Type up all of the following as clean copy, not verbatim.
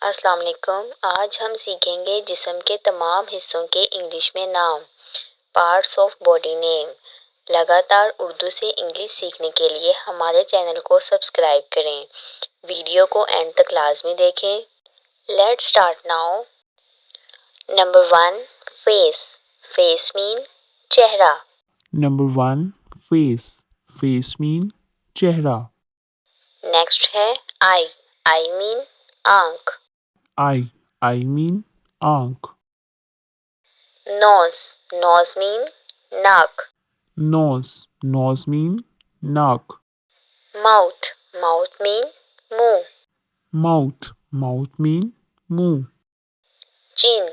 अस्सलाम वालेकुम। आज हम सीखेंगे जिस्म के तमाम हिस्सों के इंग्लिश में नाम, पार्ट्स ऑफ बॉडी नेम। लगातार उर्दू से इंग्लिश सीखने के लिए हमारे चैनल को सब्सक्राइब करें। वीडियो को एंड तक लाजमी देखें। Let's start now. Number 1, face. Face mean चेहरा। Number 1, face. Face mean चेहरा. नेक्स्ट है आई। आई मीन आंख। Eye. Eye mean आंख. नोज। नोज मीन नाक। Nose. Nose mean नाक. माउथ। माउथ मीन मुंह। Mouth. Mouth mean मुंह. चिन।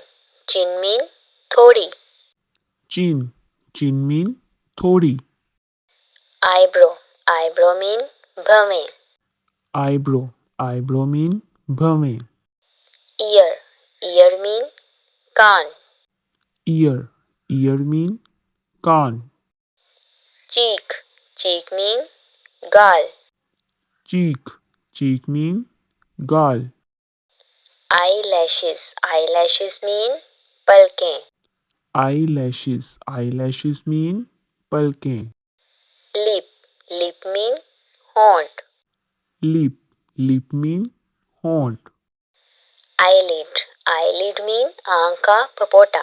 चिन मीन थोड़ी। Chin. Chin mean थोड़ी. आईब्रो। आईब्रो मीन भवें। Eyebrow. Eyebrow mean भवें. ईयर। ईयर मीन कान। Ear. Ear mean कान. चीक। चीक मीन गाल। Cheek. Cheek mean गाल. Eyelashes. Eyelashes mean पलकें। Eyelashes. Eyelashes mean पलकें. लिप। लिप मीन होंठ। Lip. Lip mean होंठ. आईलिड। आईलिड मीन आंख का पपोटा।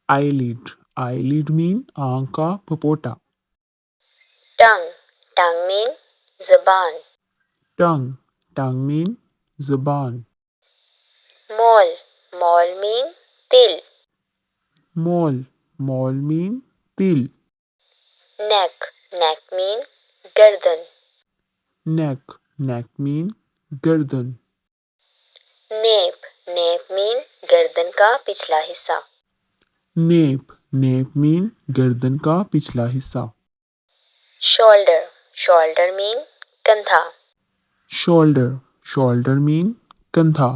Eyelid. Eyelid mean आँख का पपोटा. टंग। टंग मीन जबान। Tongue. Tongue mean जुबान. मोल। मोल मीन तिल। Mole. Mole mean तिल. नेक। नेक मीन गर्दन। Neck. Neck mean गर्दन. नेप। नेप मीन गर्दन का पिछला हिस्सा। Nape. Nape mean गर्दन का पिछला हिस्सा. शोल्डर। शोल्डर मीन कंधा। Shoulder. Shoulder mean कंधा.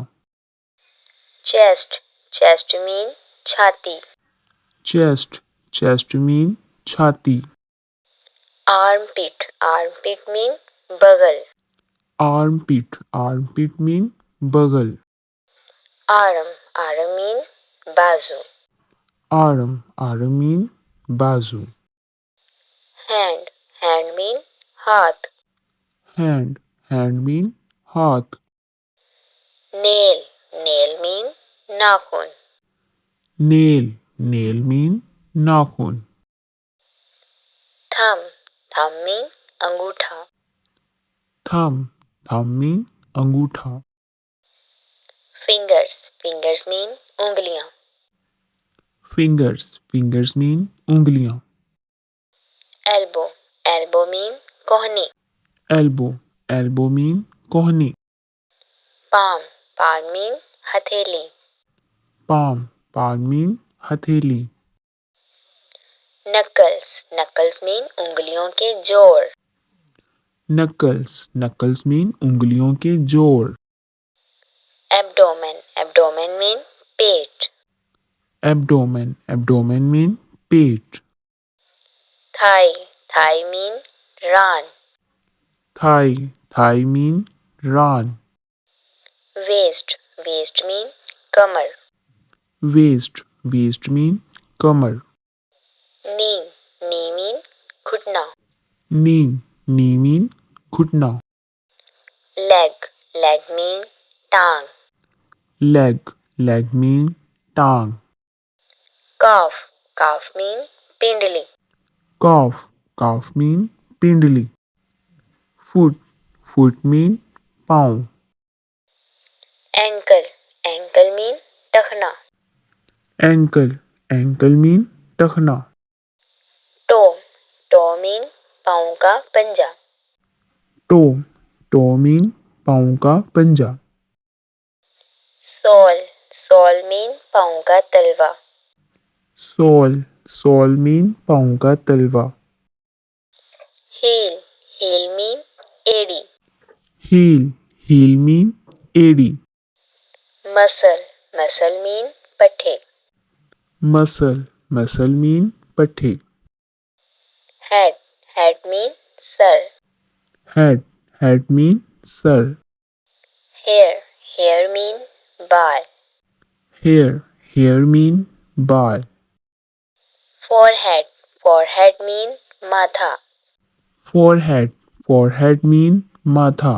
चेस्ट। चेस्ट मीन छाती। Chest. Chest mean छाती. आर्मपिट। आर्मपिट मीन बगल। Armpit. Armpit mean बगल. आर्म। आर्म मीन बाजू। Arm. Arm mean बाजू. हैंड। हैंड मीन हाथ। Hand. Hand mean हाथ. नेल। नेल मीन नाखून। Nail. Nail mean नाखून. थम। थम मीन अंगूठा। Thumb. Thumb mean अंगूठा. फिंगर्स। फिंगर्स मीन उंगलियां। Fingers. Fingers mean उंगलियां. एल्बो। एल्बो मीन कोहनी। Elbow. Elbow mean कोहनी. पाम। पाम मीन हथेली। Palm. Palm mean हथेली. नकल्स। नकल्स मीन उंगलियों के जोड़। Knuckles. Knuckles mean उंगलियों के जोड़. एब्डोमेन। एब्डोमेन मीन पेट। Abdomen. Abdomen mean पेट. थाई। थाई मीन रान। Thigh. Thigh mean रान. वेस्ट। वेस्ट मीन कमर। Waist. Waist mean कमर. नी। नी mean घुटना। Knee. Knee mean घुटना. Leg. Leg mean टांग। Leg. Leg mean टांग. Calf. Calf mean पिंडली। Calf. Calf mean पिंडली. Foot. Foot mean पाँव. Ankle. Ankle mean टखना। Ankle. Ankle mean टखना. Toe. Toe mean पाँव का पंजा। Toe. Toe mean पाँव का पंजा. सोल। सोल मीन पाँव का तलवा। Sole. Sole mean पाँव का तलवा. हील। हील मीन एड़ी। Heel. Heel mean एड़ी. मसल। मसल मीन पट्टे। Muscle. Muscle mean पट्टे. हेड। हेड मीन सर। Head. Head mean सर. हेयर। Hair mean बाल. Hair mean बाल. Forehead. Forehead mean माथा. Forehead mean माथा.